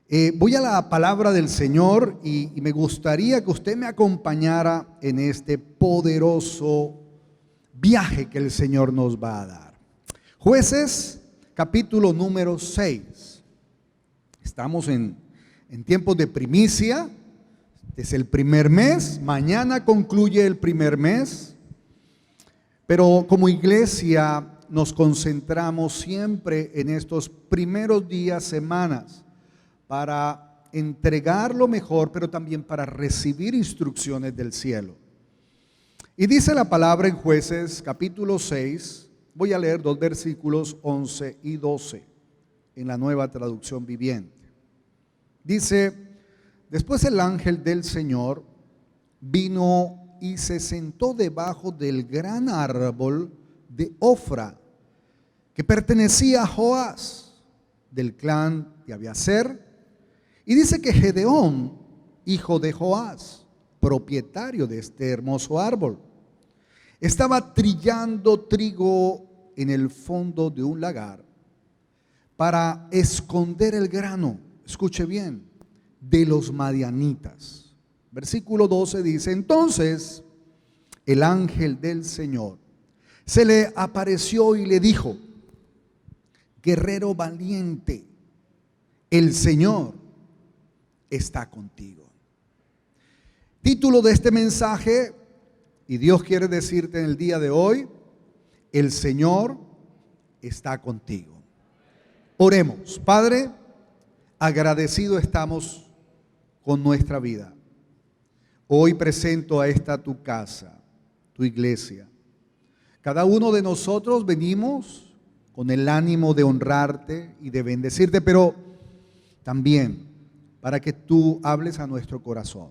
Voy a la palabra del Señor y me gustaría que usted me acompañara en este poderoso viaje que el Señor nos va a dar. Jueces, capítulo número 6. Estamos en tiempos de primicia. Es el primer mes. Mañana concluye el primer mes. Pero como iglesia nos concentramos siempre en estos primeros días, semanas, para entregar lo mejor, pero también para recibir instrucciones del cielo. Y dice la palabra en Jueces capítulo 6, voy a leer dos versículos 11 y 12 en la Nueva Traducción Viviente. Dice: después el ángel del Señor vino y se sentó debajo del gran árbol de Ofra, que pertenecía a Joás, del clan de Abiaser. Y dice que Gedeón, hijo de Joás, propietario de este hermoso árbol, estaba trillando trigo en el fondo de un lagar para esconder el grano, escuche bien, de los madianitas. Versículo 12 dice: entonces el ángel del Señor se le apareció y le dijo: guerrero valiente, el Señor está contigo. Título de este mensaje, y Dios quiere decirte en el día de hoy: el Señor está contigo. Oremos. Padre, agradecido estamos con nuestra vida. Hoy presento a esta tu casa, tu iglesia. Cada uno de nosotros venimos con el ánimo de honrarte y de bendecirte, pero también para que tú hables a nuestro corazón.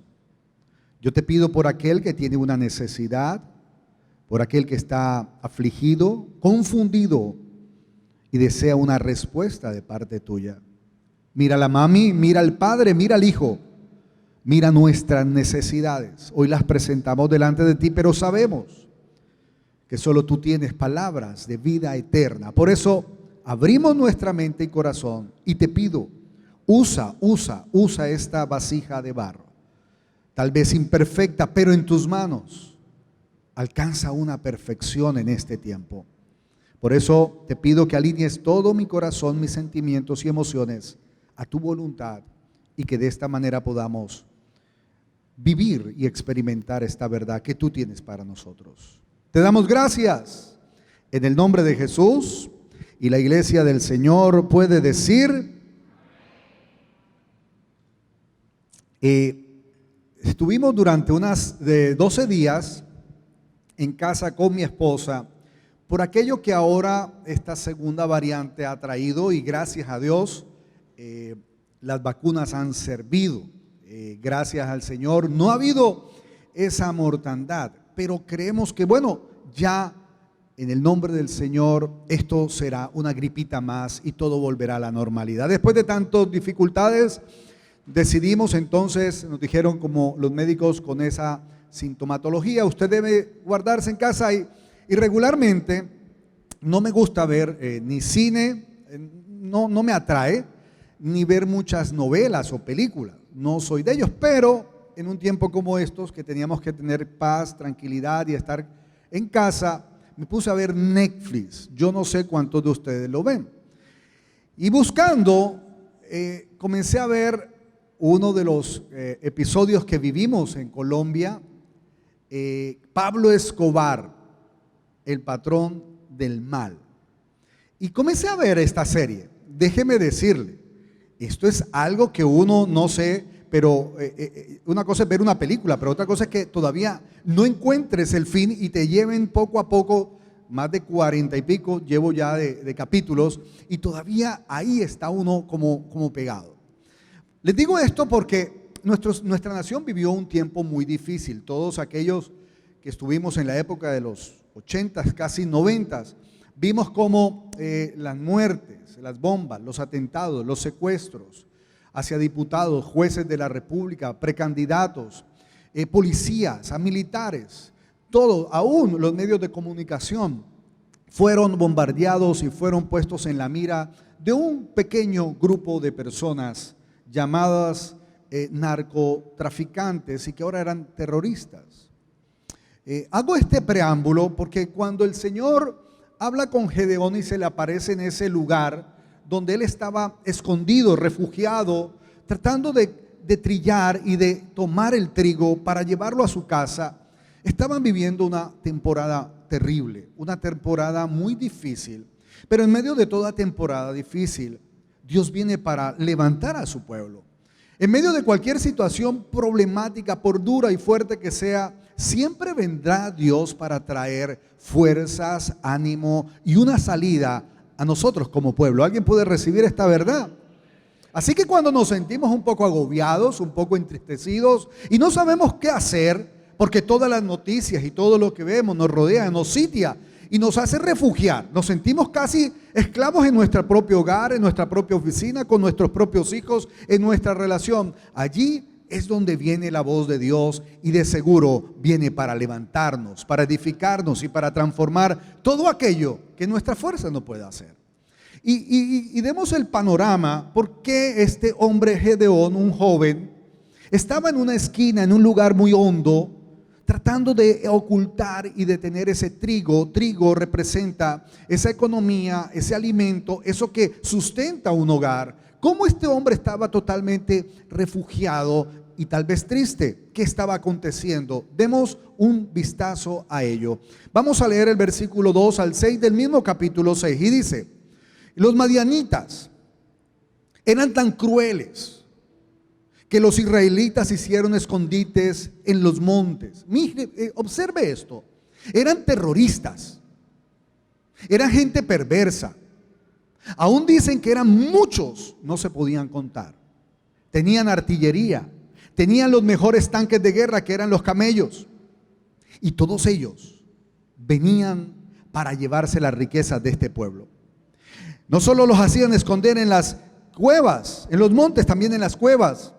Yo te pido por aquel que tiene una necesidad, por aquel que está afligido, confundido y desea una respuesta de parte tuya. Mira a la mami, mira al padre, mira al hijo, mira nuestras necesidades. Hoy las presentamos delante de ti, pero sabemos que solo tú tienes palabras de vida eterna. Por eso abrimos nuestra mente y corazón y te pido: usa esta vasija de barro, tal vez imperfecta, pero en tus manos alcanza una perfección en este tiempo. Por eso te pido que alinees todo mi corazón, mis sentimientos y emociones a tu voluntad, y que de esta manera podamos vivir y experimentar esta verdad que tú tienes para nosotros. Te damos gracias en el nombre de Jesús, y la iglesia del Señor puede decir: estuvimos durante unas 12 días en casa con mi esposa por aquello que ahora esta segunda variante ha traído, y gracias a Dios las vacunas han servido. Gracias al Señor no ha habido esa mortandad, pero creemos que ya en el nombre del Señor esto será una gripita más y todo volverá a la normalidad. Después de tantas dificultades, decidimos entonces, nos dijeron como los médicos con esa sintomatología, usted debe guardarse en casa, y regularmente no me gusta ver ni cine, no me atrae, ni ver muchas novelas o películas, no soy de ellos, pero en un tiempo como estos que teníamos que tener paz, tranquilidad y estar en casa, me puse a ver Netflix. Yo no sé cuántos de ustedes lo ven, y buscando comencé a ver uno de los episodios que vivimos en Colombia, Pablo Escobar, el patrón del mal. Y comencé a ver esta serie. Déjeme decirle, esto es algo que uno no sé, pero una cosa es ver una película, pero otra cosa es que todavía no encuentres el fin y te lleven poco a poco. Más de 40 y pico llevo ya de capítulos, y todavía ahí está uno como pegado. Les digo esto porque nuestra nación vivió un tiempo muy difícil. Todos aquellos que estuvimos en la época de los 80s, casi 90s, vimos cómo las muertes, las bombas, los atentados, los secuestros hacia diputados, jueces de la República, precandidatos, policías, a militares, todo, aún los medios de comunicación, fueron bombardeados y fueron puestos en la mira de un pequeño grupo de personas llamadas narcotraficantes y que ahora eran terroristas. Hago este preámbulo porque cuando el Señor habla con Gedeón y se le aparece en ese lugar donde él estaba escondido, refugiado, tratando de trillar y de tomar el trigo para llevarlo a su casa, estaban viviendo una temporada terrible, una temporada muy difícil. Pero en medio de toda temporada difícil, Dios viene para levantar a su pueblo. En medio de cualquier situación problemática, por dura y fuerte que sea, siempre vendrá Dios para traer fuerzas, ánimo y una salida a nosotros como pueblo. ¿Alguien puede recibir esta verdad? Así que cuando nos sentimos un poco agobiados, un poco entristecidos y no sabemos qué hacer, porque todas las noticias y todo lo que vemos nos rodea, nos sitia y nos hace refugiar, nos sentimos casi esclavos en nuestro propio hogar, en nuestra propia oficina, con nuestros propios hijos, en nuestra relación. Allí es donde viene la voz de Dios y de seguro viene para levantarnos, para edificarnos y para transformar todo aquello que nuestra fuerza no puede hacer. Y demos el panorama por qué este hombre Gedeón, un joven, estaba en una esquina, en un lugar muy hondo, tratando de ocultar y de tener ese trigo. Trigo representa esa economía, ese alimento, eso que sustenta un hogar. ¿Cómo este hombre estaba totalmente refugiado y tal vez triste? ¿Qué estaba aconteciendo? Demos un vistazo a ello. Vamos a leer el versículo 2 al 6 del mismo capítulo 6 y dice: los madianitas eran tan crueles que los israelitas hicieron escondites en los montes. Mire, observe esto. Eran terroristas. Eran gente perversa. Aún dicen que eran muchos, no se podían contar. Tenían artillería. Tenían los mejores tanques de guerra, que eran los camellos. Y todos ellos venían para llevarse las riquezas de este pueblo. No solo los hacían esconder en las cuevas, en los montes, también en las cuevas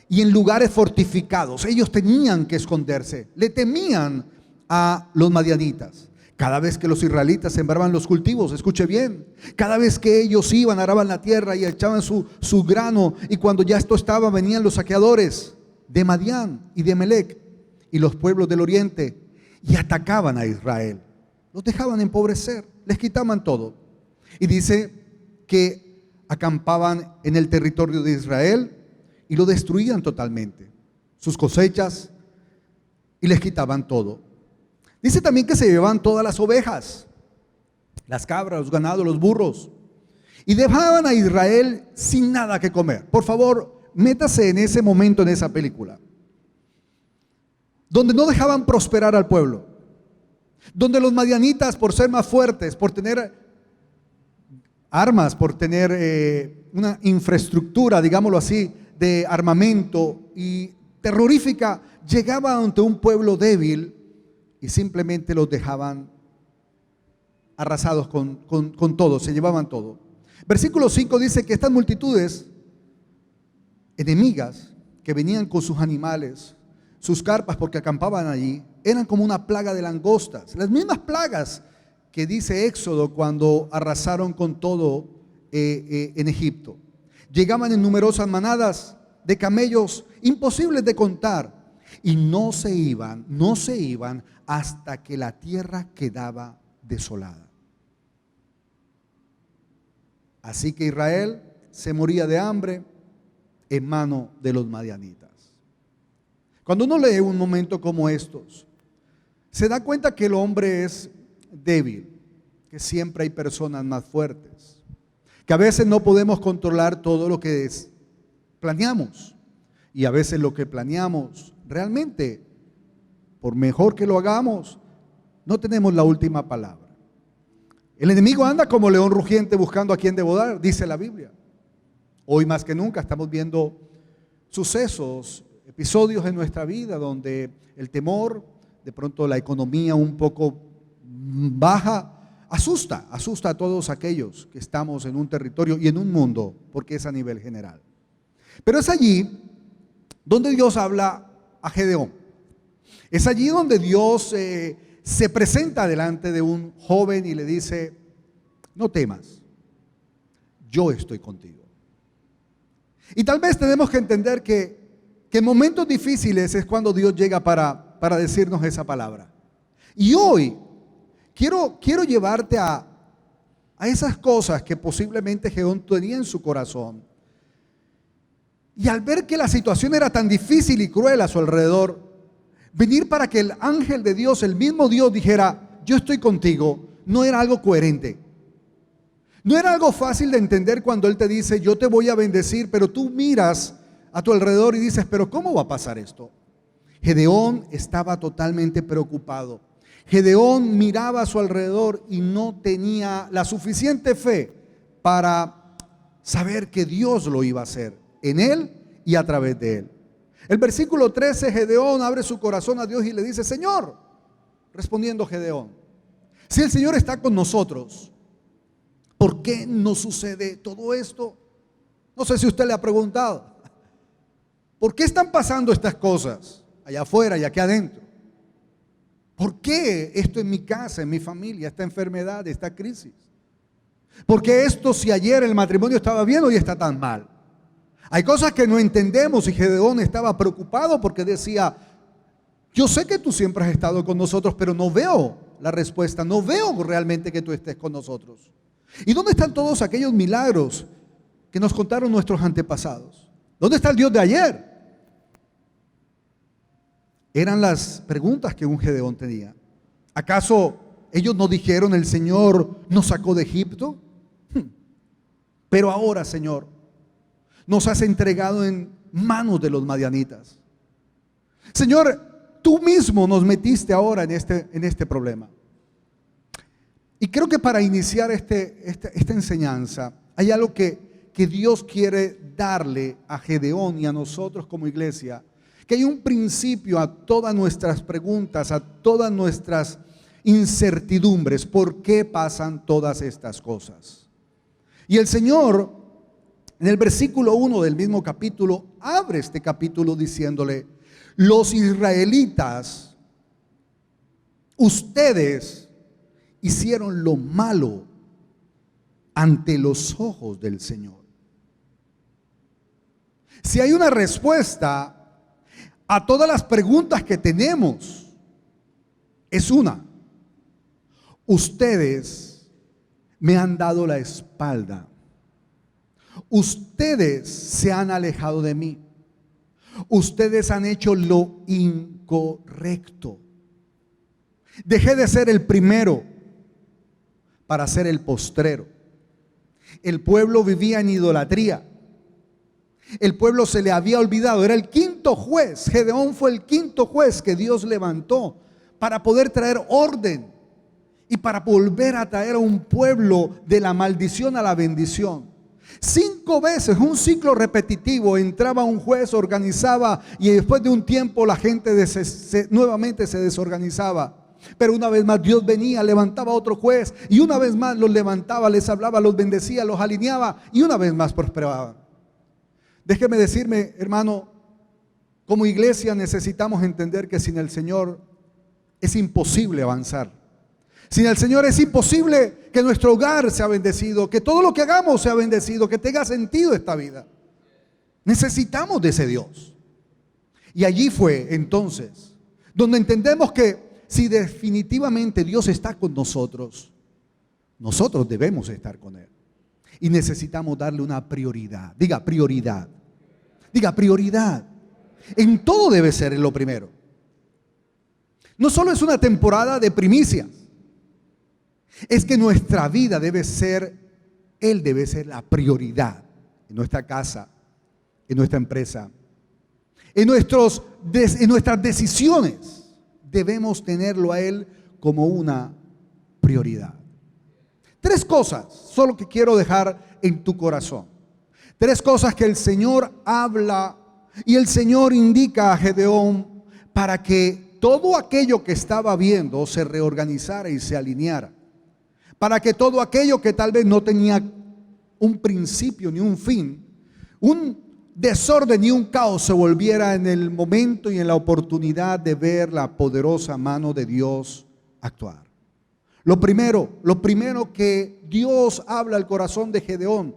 y en lugares fortificados. Ellos tenían que esconderse, le temían a los madianitas. Cada vez que los israelitas sembraban los cultivos, escuche bien, cada vez que ellos iban, araban la tierra y echaban su grano, y cuando ya esto estaba, venían los saqueadores de Madián y de Melec y los pueblos del oriente y atacaban a Israel. Los dejaban empobrecer, les quitaban todo. Y dice que acampaban en el territorio de Israel y lo destruían totalmente, sus cosechas, y les quitaban todo. Dice también que se llevaban todas las ovejas, las cabras, los ganados, los burros, y dejaban a Israel sin nada que comer. Por favor, métase en ese momento, en esa película, donde no dejaban prosperar al pueblo, donde los madianitas, por ser más fuertes, por tener armas, por tener una infraestructura, digámoslo así, de armamento y terrorífica, llegaba ante un pueblo débil y simplemente los dejaban arrasados con todo, se llevaban todo. Versículo 5 dice que estas multitudes enemigas que venían con sus animales, sus carpas, porque acampaban allí, eran como una plaga de langostas, las mismas plagas que dice Éxodo cuando arrasaron con todo en Egipto. Llegaban en numerosas manadas de camellos imposibles de contar y no se iban hasta que la tierra quedaba desolada. Así que Israel se moría de hambre en mano de los madianitas. Cuando uno lee un momento como estos, se da cuenta que el hombre es débil, que siempre hay personas más fuertes, que a veces no podemos controlar todo lo que planeamos, y a veces lo que planeamos realmente, por mejor que lo hagamos, no tenemos la última palabra. El enemigo anda como león rugiente buscando a quien devorar, dice la Biblia. Hoy más que nunca estamos viendo sucesos, episodios en nuestra vida donde el temor, de pronto la economía un poco baja, asusta a todos aquellos que estamos en un territorio y en un mundo, porque es a nivel general. Pero es allí donde Dios habla a Gedeón. Es allí donde Dios se presenta delante de un joven y le dice: no temas, yo estoy contigo. Y tal vez tenemos que entender que en momentos difíciles es cuando Dios llega para decirnos esa palabra. Y hoy quiero llevarte a esas cosas que posiblemente Gedeón tenía en su corazón. Y al ver que la situación era tan difícil y cruel a su alrededor, venir para que el ángel de Dios, el mismo Dios, dijera: yo estoy contigo, no era algo coherente. No era algo fácil de entender cuando Él te dice: yo te voy a bendecir, pero tú miras a tu alrededor y dices: pero ¿cómo va a pasar esto? Gedeón estaba totalmente preocupado. Gedeón miraba a su alrededor y no tenía la suficiente fe para saber que Dios lo iba a hacer en él y a través de él. El versículo 13, Gedeón abre su corazón a Dios y le dice: Señor, respondiendo Gedeón, si el Señor está con nosotros, ¿por qué nos sucede todo esto? No sé si usted le ha preguntado, ¿por qué están pasando estas cosas allá afuera y aquí adentro? ¿Por qué esto en mi casa, en mi familia, esta enfermedad, esta crisis? ¿Por qué esto, si ayer el matrimonio estaba bien, hoy está tan mal? Hay cosas que no entendemos y Gedeón estaba preocupado porque decía: yo sé que tú siempre has estado con nosotros, pero no veo la respuesta, no veo realmente que tú estés con nosotros. ¿Y dónde están todos aquellos milagros que nos contaron nuestros antepasados? ¿Dónde está el Dios de ayer? Eran las preguntas que un Gedeón tenía. ¿Acaso ellos no dijeron: el Señor nos sacó de Egipto? Pero ahora, Señor, nos has entregado en manos de los madianitas. Señor, tú mismo nos metiste ahora en este problema. Y creo que para iniciar esta enseñanza, hay algo que Dios quiere darle a Gedeón y a nosotros como iglesia, que hay un principio a todas nuestras preguntas, a todas nuestras incertidumbres. ¿Por qué pasan todas estas cosas? Y el Señor, en el versículo 1 del mismo capítulo, abre este capítulo diciéndole: los israelitas, ustedes hicieron lo malo ante los ojos del Señor. Si hay una respuesta a todas las preguntas que tenemos, es una: ustedes me han dado la espalda. Ustedes se han alejado de mí. Ustedes han hecho lo incorrecto. Dejé de ser el primero para ser el postrero. El pueblo vivía en idolatría. El pueblo se le había olvidado. Era el quinto juez. Gedeón fue el quinto juez que Dios levantó para poder traer orden y para volver a traer a un pueblo de la maldición a la bendición. 5 veces, un ciclo repetitivo, entraba un juez, organizaba, y después de un tiempo la gente nuevamente se desorganizaba. Pero una vez más Dios venía, levantaba otro juez, y una vez más los levantaba, les hablaba, los bendecía, los alineaba, y una vez más prosperaban. Déjeme decirme, hermano, como iglesia necesitamos entender que sin el Señor es imposible avanzar. Sin el Señor es imposible que nuestro hogar sea bendecido, que todo lo que hagamos sea bendecido, que tenga sentido esta vida. Necesitamos de ese Dios. Y allí fue entonces donde entendemos que si definitivamente Dios está con nosotros, nosotros debemos estar con Él. Y necesitamos darle una prioridad. Diga prioridad. Diga prioridad. En todo debe ser lo primero. No solo es una temporada de primicias. Es que nuestra vida debe ser, Él debe ser la prioridad en nuestra casa, en nuestra empresa, en nuestras decisiones. Debemos tenerlo a Él como una prioridad. 3 cosas solo que quiero dejar en tu corazón. 3 cosas que el Señor habla y el Señor indica a Gedeón para que todo aquello que estaba viendo se reorganizara y se alineara. Para que todo aquello que tal vez no tenía un principio ni un fin, un desorden ni un caos, se volviera en el momento y en la oportunidad de ver la poderosa mano de Dios actuar. Lo primero que Dios habla al corazón de Gedeón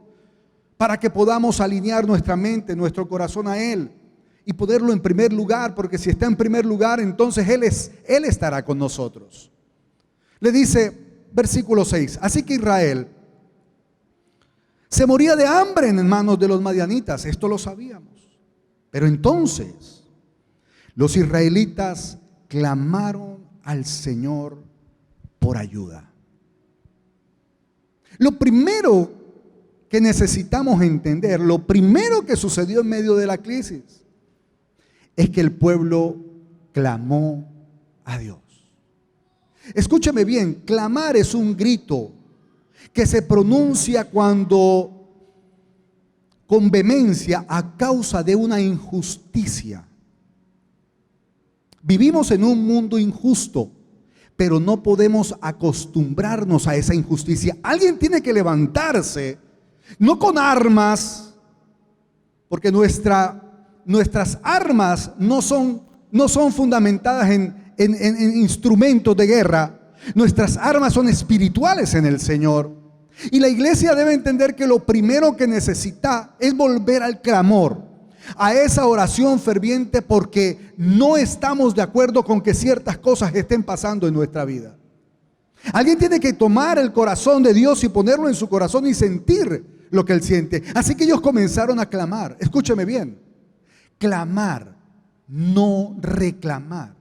para que podamos alinear nuestra mente, nuestro corazón a Él y ponerlo en primer lugar, porque si está en primer lugar, entonces Él estará con nosotros. Le dice, versículo 6, así que Israel se moría de hambre en manos de los madianitas, esto lo sabíamos. Pero entonces los israelitas clamaron al Señor por ayuda. Lo primero que necesitamos entender, lo primero que sucedió en medio de la crisis, es que el pueblo clamó a Dios. Escúcheme bien, clamar es un grito que se pronuncia cuando con vehemencia a causa de una injusticia. Vivimos en un mundo injusto, pero no podemos acostumbrarnos a esa injusticia. Alguien tiene que levantarse, no con armas, porque nuestras armas no son fundamentadas en instrumentos de guerra. Nuestras armas son espirituales en el Señor. Y la iglesia debe entender que lo primero que necesita es volver al clamor, a esa oración ferviente, porque no estamos de acuerdo con que ciertas cosas estén pasando en nuestra vida. Alguien tiene que tomar el corazón de Dios y ponerlo en su corazón y sentir lo que Él siente. Así que ellos comenzaron a clamar. Escúcheme bien, clamar, no reclamar.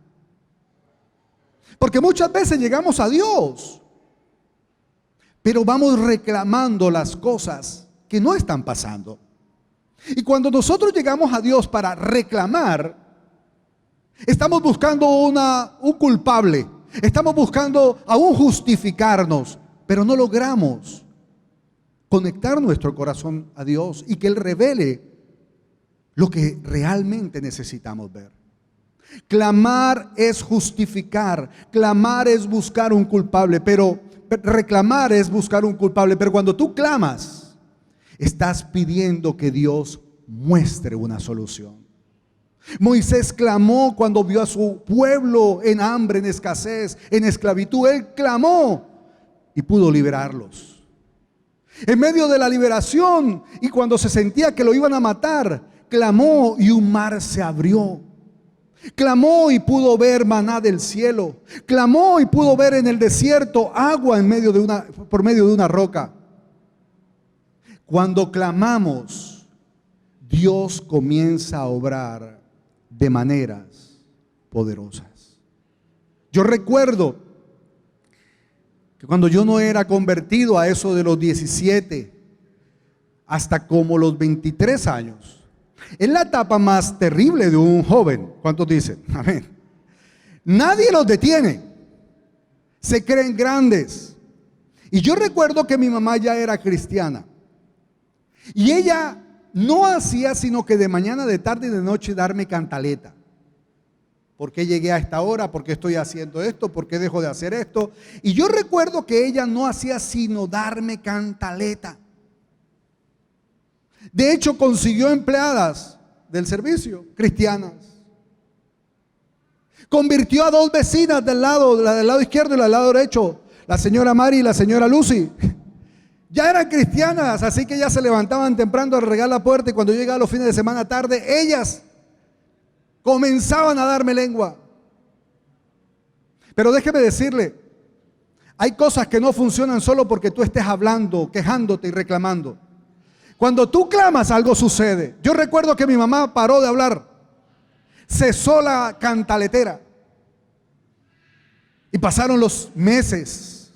Porque muchas veces llegamos a Dios, pero vamos reclamando las cosas que no están pasando. Y cuando nosotros llegamos a Dios para reclamar, estamos buscando un culpable, estamos buscando aún justificarnos, pero no logramos conectar nuestro corazón a Dios y que Él revele lo que realmente necesitamos ver. Clamar es justificar, clamar es buscar un culpable, pero reclamar es buscar un culpable. Pero cuando tú clamas, estás pidiendo que Dios muestre una solución. Moisés clamó cuando vio a su pueblo en hambre, en escasez, en esclavitud. Él clamó y pudo liberarlos. En medio de la liberación y cuando se sentía que lo iban a matar, clamó y un mar se abrió. Clamó y pudo ver maná del cielo. Clamó y pudo ver en el desierto agua por medio de una roca. Cuando clamamos, Dios comienza a obrar de maneras poderosas. Yo recuerdo que cuando yo no era convertido, a eso de los 17 hasta como los 23 años, es la etapa más terrible de un joven. ¿Cuántos dicen? Amén. Nadie los detiene. Se creen grandes. Y yo recuerdo que mi mamá ya era cristiana. Y ella no hacía sino que de mañana, de tarde y de noche darme cantaleta. ¿Por qué llegué a esta hora? ¿Por qué estoy haciendo esto? ¿Por qué dejo de hacer esto? Y yo recuerdo que ella no hacía sino darme cantaleta. De hecho, consiguió empleadas del servicio cristianas. Convirtió a dos vecinas la del lado izquierdo y la del lado derecho, la señora Mari y la señora Lucy. Ya eran cristianas, así que ya se levantaban temprano a regar la puerta, y cuando yo llegaba los fines de semana tarde, ellas comenzaban a darme lengua. Pero déjeme decirle, hay cosas que no funcionan solo porque tú estés hablando, quejándote y reclamando. Cuando tú clamas, algo sucede. Yo recuerdo que mi mamá paró de hablar, cesó la cantaletera, y pasaron los meses,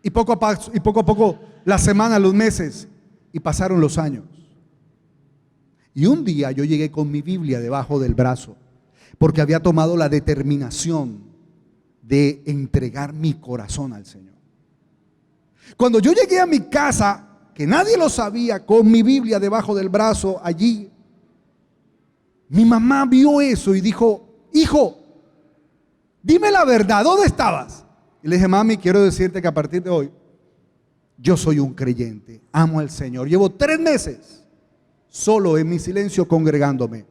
y poco a poco las semanas, los meses, y pasaron los años. Y un día yo llegué con mi Biblia debajo del brazo, porque había tomado la determinación de entregar mi corazón al Señor. Cuando yo llegué a mi casa, que nadie lo sabía, con mi Biblia debajo del brazo allí, mi mamá vio eso y dijo: hijo, dime la verdad, ¿dónde estabas? Y le dije: mami, quiero decirte que a partir de hoy yo soy un creyente, amo al Señor. Llevo 3 meses solo en mi silencio congregándome,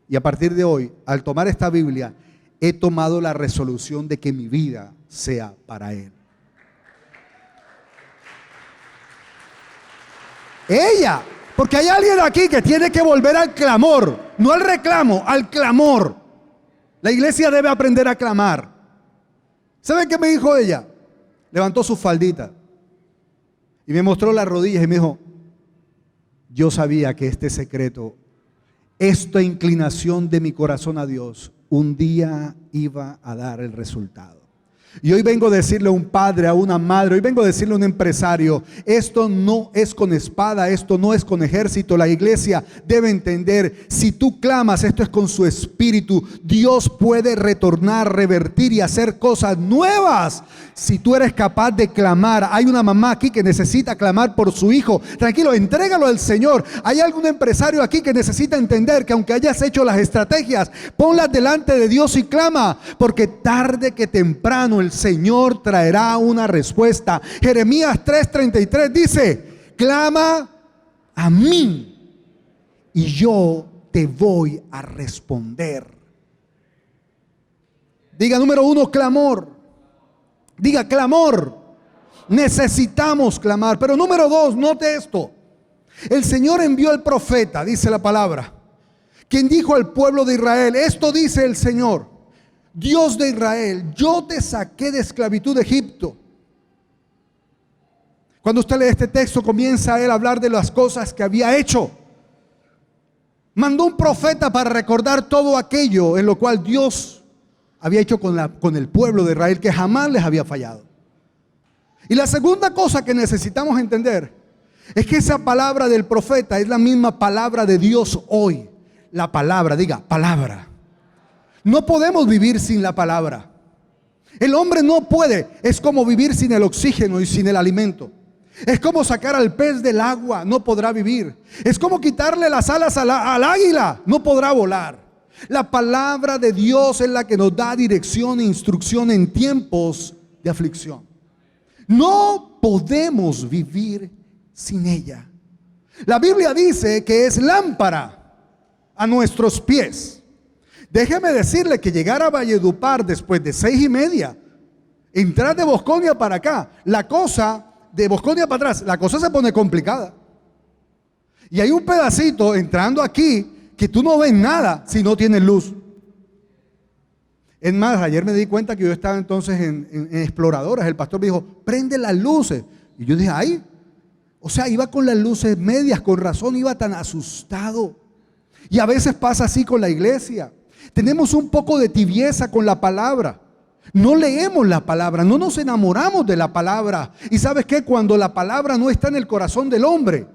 y a partir de hoy, al tomar esta Biblia, he tomado la resolución de que mi vida sea para Él. Ella Porque hay alguien aquí que tiene que volver al clamor, no al reclamo, al clamor. La iglesia debe aprender a clamar. ¿Saben qué me dijo ella? Levantó su faldita y me mostró las rodillas y me dijo, yo sabía que este secreto, esta inclinación de mi corazón a Dios, un día iba a dar el resultado. Y hoy vengo a decirle a un padre, a una madre, hoy vengo a decirle a un empresario, esto no es con espada, esto no es con ejército. La iglesia debe entender, si tú clamas, esto es con su espíritu. Dios puede retornar, revertir y hacer cosas nuevas. Si tú eres capaz de clamar, hay una mamá aquí que necesita clamar por su hijo. Tranquilo, entrégalo al Señor. Hay algún empresario aquí que necesita entender que aunque hayas hecho las estrategias, ponlas delante de Dios y clama, porque tarde que temprano el Señor traerá una respuesta. Jeremías 3:33 dice, clama a mí y yo te voy a responder. Diga número 1, clamor. Diga clamor. Necesitamos clamar. Pero número 2, note esto. El Señor envió al profeta, dice la palabra, quien dijo al pueblo de Israel, esto dice el Señor, Dios de Israel, yo te saqué de esclavitud de Egipto. Cuando usted lee este texto, comienza él a hablar de las cosas que había hecho. Mandó un profeta para recordar todo aquello en lo cual Dios había hecho con el pueblo de Israel, que jamás les había fallado. Y la segunda cosa que necesitamos entender es que esa palabra del profeta es la misma palabra de Dios hoy. La palabra, diga, palabra. No podemos vivir sin la palabra. El hombre no puede. Es como vivir sin el oxígeno y sin el alimento. Es como sacar al pez del agua, no podrá vivir. Es como quitarle las alas al águila, no podrá volar. La palabra de Dios es la que nos da dirección e instrucción en tiempos de aflicción. No podemos vivir sin ella. La Biblia dice que es lámpara a nuestros pies. Déjeme decirle que llegar a Valledupar después de 6:30, entrar de Bosconia para acá, la cosa de Bosconia para atrás, la cosa se pone complicada. Y hay un pedacito entrando aquí que tú no ves nada si no tienes luz. Es más, ayer me di cuenta que yo estaba entonces en exploradoras. El pastor me dijo, prende las luces. Y yo dije, ay, o sea, iba con las luces medias, con razón iba tan asustado. Y a veces pasa así con la iglesia. Tenemos un poco de tibieza con la palabra. No leemos la palabra, no nos enamoramos de la palabra. Y ¿sabes qué? Cuando la palabra no está en el corazón del hombre,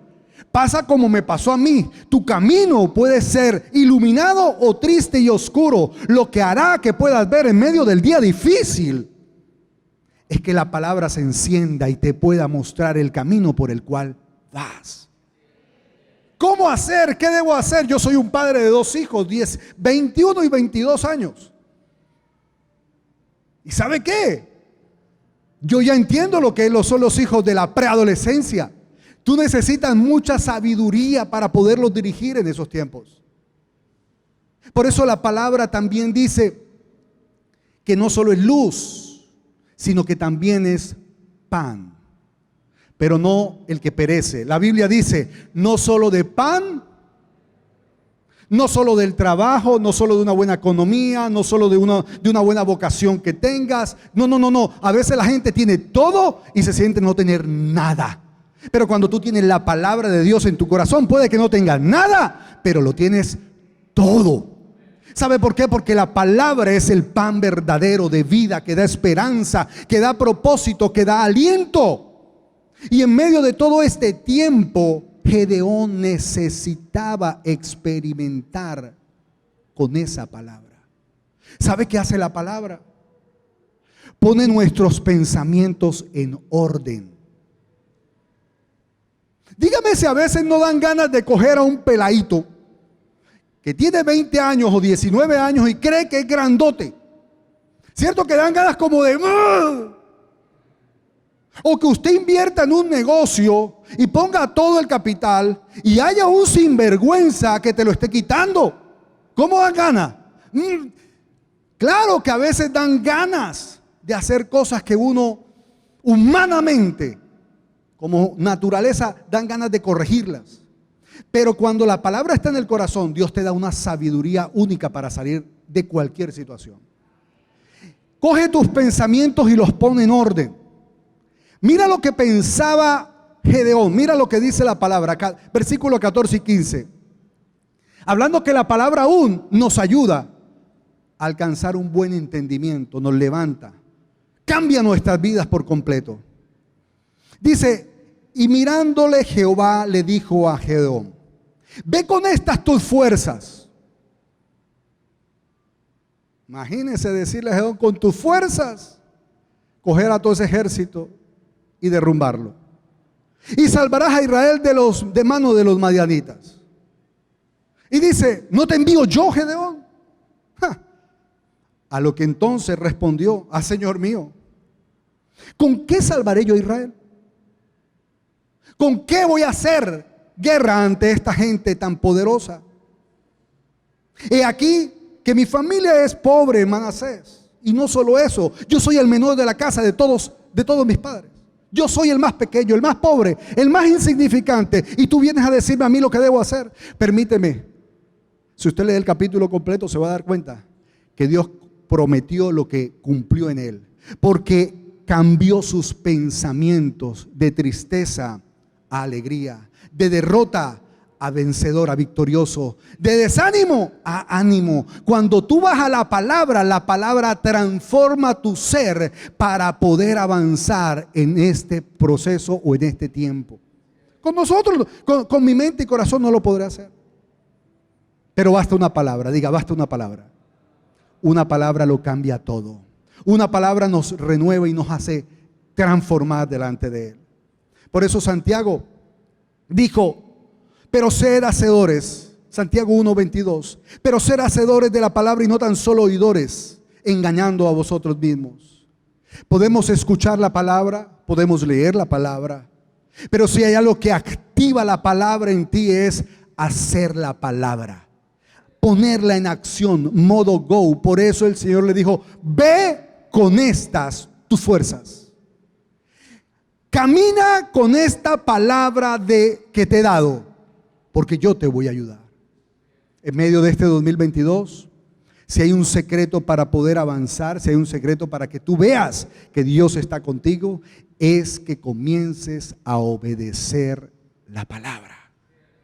pasa como me pasó a mí. Tu camino puede ser iluminado o triste y oscuro. Lo que hará que puedas ver en medio del día difícil es que la palabra se encienda y te pueda mostrar el camino por el cual vas. ¿Cómo hacer? ¿Qué debo hacer? Yo soy un padre de 2 hijos, 21 y 22 años. ¿Y sabe qué? Yo ya entiendo lo que son los hijos de la preadolescencia. Tú necesitas mucha sabiduría para poderlos dirigir en esos tiempos. Por eso la palabra también dice que no solo es luz, sino que también es pan. Pero no el que perece. La Biblia dice, no solo de pan, no solo del trabajo, no solo de una buena economía, no solo de una buena vocación que tengas. No. A veces la gente tiene todo y se siente no tener nada. Pero cuando tú tienes la palabra de Dios en tu corazón, puede que no tengas nada, pero lo tienes todo. ¿Sabe por qué? Porque la palabra es el pan verdadero de vida que da esperanza, que da propósito, que da aliento. Y en medio de todo este tiempo, Gedeón necesitaba experimentar con esa palabra. ¿Sabe qué hace la palabra? Pone nuestros pensamientos en orden. Dígame si a veces no dan ganas de coger a un peladito que tiene 20 años o 19 años y cree que es grandote. ¿Cierto que dan ganas como de... O que usted invierta en un negocio y ponga todo el capital y haya un sinvergüenza que te lo esté quitando? ¿Cómo dan ganas? Claro que a veces dan ganas de hacer cosas que uno humanamente, como naturaleza, dan ganas de corregirlas. Pero cuando la palabra está en el corazón, Dios te da una sabiduría única para salir de cualquier situación. Coge tus pensamientos y los pone en orden. Mira lo que pensaba Gedeón, mira lo que dice la palabra, acá, versículos 14 y 15. Hablando que la palabra aún nos ayuda a alcanzar un buen entendimiento, nos levanta, cambia nuestras vidas por completo. Dice, y mirándole Jehová le dijo a Gedeón, ve con estas tus fuerzas. Imagínense decirle a Gedeón, con tus fuerzas, coger a todo ese ejército y derrumbarlo. Y salvarás a Israel de manos de los madianitas. Y dice, ¿no te envío yo, Gedeón? A lo que entonces respondió, Señor mío, ¿con qué salvaré yo a Israel? ¿Con qué voy a hacer guerra ante esta gente tan poderosa? He aquí que mi familia es pobre en Manasés. Y no solo eso, yo soy el menor de la casa de todos mis padres. Yo soy el más pequeño, el más pobre, el más insignificante. Y tú vienes a decirme a mí lo que debo hacer. Permíteme, si usted lee el capítulo completo se va a dar cuenta que Dios prometió lo que cumplió en él. Porque cambió sus pensamientos de tristeza a alegría, de derrota a vencedor, a victorioso, de desánimo a ánimo. Cuando tú vas a la palabra transforma tu ser para poder avanzar en este proceso o en este tiempo. Con nosotros, con mi mente y corazón no lo podré hacer. Pero basta una palabra, diga, basta una palabra. Una palabra lo cambia todo. Una palabra nos renueva y nos hace transformar delante de Él. Por eso Santiago dijo, pero sed hacedores, Santiago 1:22, pero sed hacedores de la palabra y no tan solo oidores, engañando a vosotros mismos. Podemos escuchar la palabra, podemos leer la palabra, pero si hay algo que activa la palabra en ti es hacer la palabra, ponerla en acción, modo go. Por eso el Señor le dijo, ve con estas tus fuerzas. Camina con esta palabra que te he dado, porque yo te voy a ayudar. En medio de este 2022, si hay un secreto para poder avanzar, si hay un secreto para que tú veas que Dios está contigo, es que comiences a obedecer la palabra.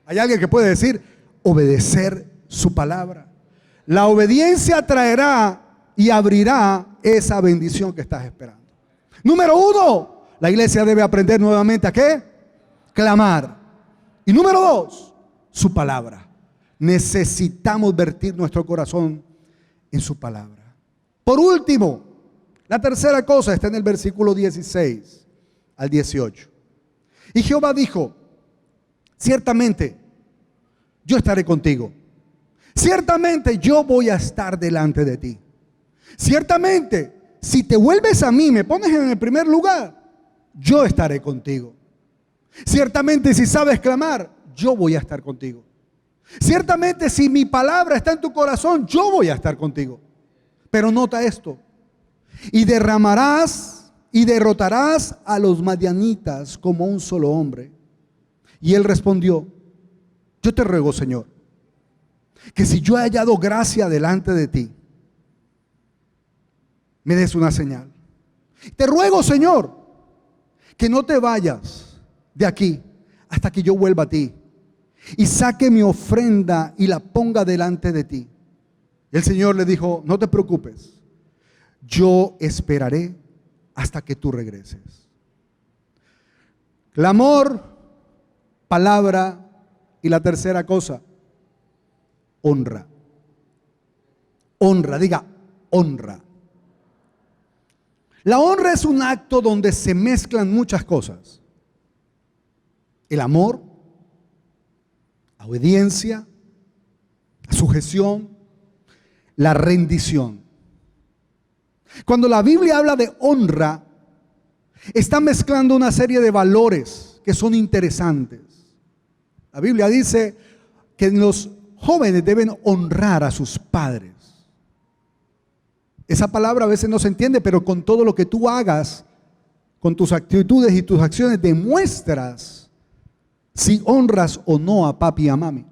Hay alguien que puede decir, obedecer su palabra. La obediencia traerá y abrirá esa bendición que estás esperando. Número 1, la iglesia debe aprender nuevamente a ¿qué? Clamar. Y número 2, su palabra. Necesitamos vertir nuestro corazón en su palabra. Por último, la tercera cosa está en el versículo 16 al 18. Y Jehová dijo, ciertamente yo estaré contigo. Ciertamente yo voy a estar delante de ti. Ciertamente, si te vuelves a mí, me pones en el primer lugar, yo estaré contigo. Ciertamente, si sabes clamar, yo voy a estar contigo. Ciertamente, si mi palabra está en tu corazón, yo voy a estar contigo. Pero nota esto: y derramarás y derrotarás a los madianitas como un solo hombre. Y él respondió, yo te ruego, Señor, que si yo he hallado gracia delante de ti, me des una señal. Te ruego, Señor, que no te vayas de aquí hasta que yo vuelva a ti y saque mi ofrenda y la ponga delante de ti. El Señor le dijo, no te preocupes, yo esperaré hasta que tú regreses. Clamor, palabra y la tercera cosa, honra. Honra, diga honra. La honra es un acto donde se mezclan muchas cosas. El amor, la obediencia, la sujeción, la rendición. Cuando la Biblia habla de honra, está mezclando una serie de valores que son interesantes. La Biblia dice que los jóvenes deben honrar a sus padres. Esa palabra a veces no se entiende, pero con todo lo que tú hagas, con tus actitudes y tus acciones, demuestras si honras o no a papi y a mami.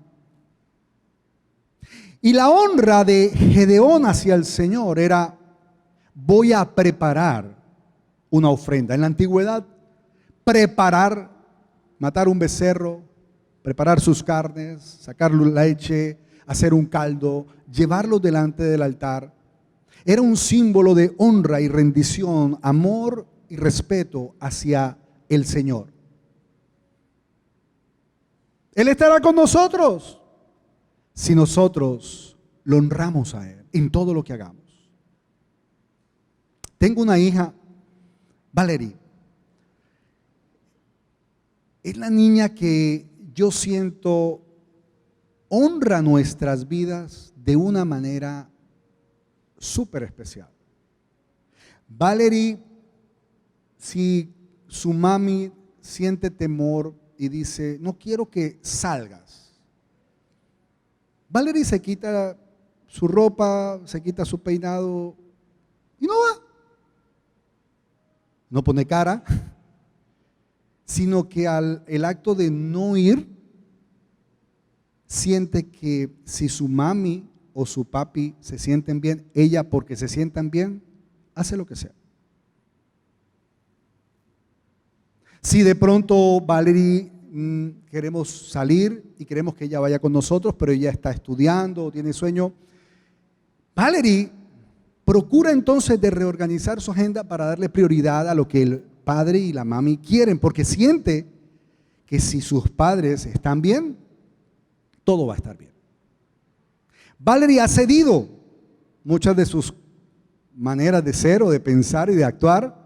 Y la honra de Gedeón hacia el Señor era: voy a preparar una ofrenda. En la antigüedad, preparar, matar un becerro, preparar sus carnes, sacar la leche, hacer un caldo, llevarlo delante del altar, era un símbolo de honra y rendición, amor y respeto hacia el Señor. Él estará con nosotros si nosotros lo honramos a Él en todo lo que hagamos. Tengo una hija, Valerie. Es la niña que yo siento honra nuestras vidas de una manera súper especial. Valerie, si su mami siente temor y dice: no quiero que salgas, Valerie se quita su ropa, se quita su peinado y no va. No pone cara, sino que el acto de no ir, siente que si su mami o su papi se sienten bien, ella, porque se sientan bien, hace lo que sea. Si de pronto Valerie queremos salir y queremos que ella vaya con nosotros, pero ella está estudiando o tiene sueño, Valerie procura entonces de reorganizar su agenda para darle prioridad a lo que el padre y la mami quieren, porque siente que si sus padres están bien, todo va a estar bien. Valerie ha cedido muchas de sus maneras de ser o de pensar y de actuar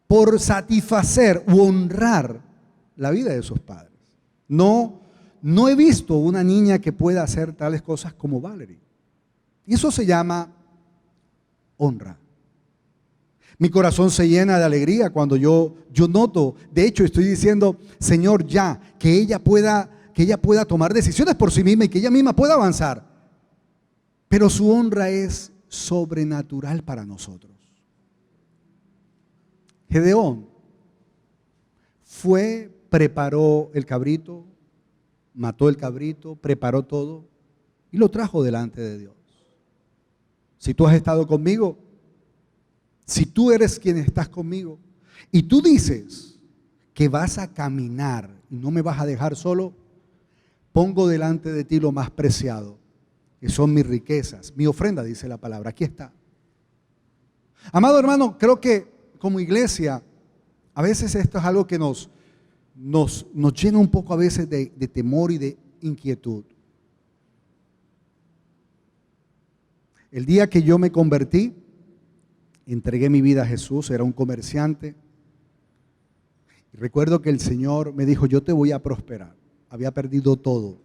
por satisfacer u honrar la vida de sus padres. No he visto una niña que pueda hacer tales cosas como Valerie. Y eso se llama honra. Mi corazón se llena de alegría cuando yo noto, de hecho estoy diciendo: Señor, ya, que ella pueda tomar decisiones por sí misma y que ella misma pueda avanzar. Pero su honra es sobrenatural para nosotros. Gedeón preparó el cabrito, mató el cabrito, preparó todo y lo trajo delante de Dios. Si tú has estado conmigo, si tú eres quien estás conmigo y tú dices que vas a caminar y no me vas a dejar solo, pongo delante de ti lo más preciado, que son mis riquezas, mi ofrenda, dice la palabra. Aquí está. Amado hermano, creo que como iglesia, a veces esto es algo que nos llena un poco a veces de temor y de inquietud. El día que yo me convertí, entregué mi vida a Jesús, era un comerciante. Y recuerdo que el Señor me dijo: yo te voy a prosperar. Había perdido todo.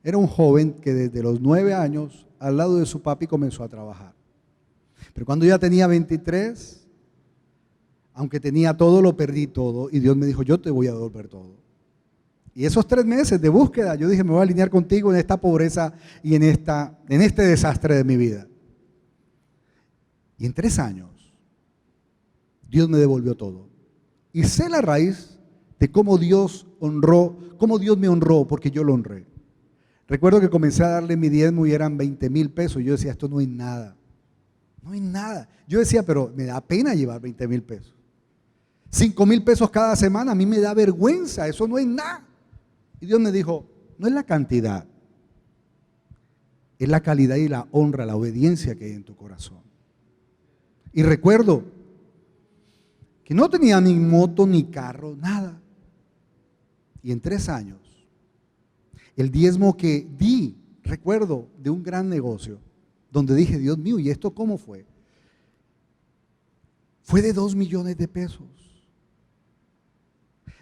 Era un joven que desde los 9 años al lado de su papi comenzó a trabajar. Pero cuando ya tenía 23, aunque tenía todo, lo perdí todo. Y Dios me dijo: yo te voy a devolver todo. Y esos 3 meses de búsqueda, yo dije: me voy a alinear contigo en esta pobreza y en este desastre de mi vida. Y en 3 años, Dios me devolvió todo. Y sé la raíz de cómo Dios me honró, porque yo lo honré. Recuerdo que comencé a darle mi diezmo y eran 20,000 pesos. Yo decía: esto no es nada. No es nada. Yo decía: pero me da pena llevar 20,000 pesos. 5,000 pesos cada semana, a mí me da vergüenza. Eso no es nada. Y Dios me dijo: no es la cantidad, es la calidad y la honra, la obediencia que hay en tu corazón. Y recuerdo que no tenía ni moto, ni carro, nada. Y en 3 años, el diezmo que di, recuerdo, de un gran negocio, donde dije: Dios mío, ¿y esto cómo fue? Fue de 2 millones de pesos.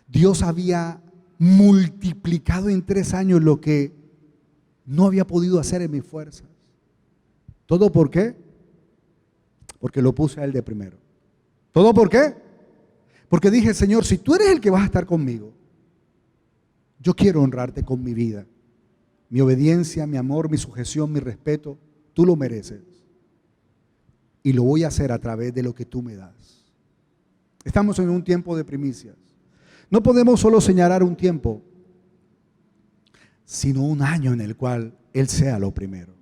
Dios había multiplicado en 3 años lo que no había podido hacer en mis fuerzas. ¿Todo por qué? Porque lo puse a Él de primero. ¿Todo por qué? Porque dije: Señor, si tú eres el que vas a estar conmigo, yo quiero honrarte con mi vida, mi obediencia, mi amor, mi sujeción, mi respeto. Tú lo mereces. Y lo voy a hacer a través de lo que tú me das. Estamos en un tiempo de primicias. No podemos solo señalar un tiempo, sino un año en el cual Él sea lo primero.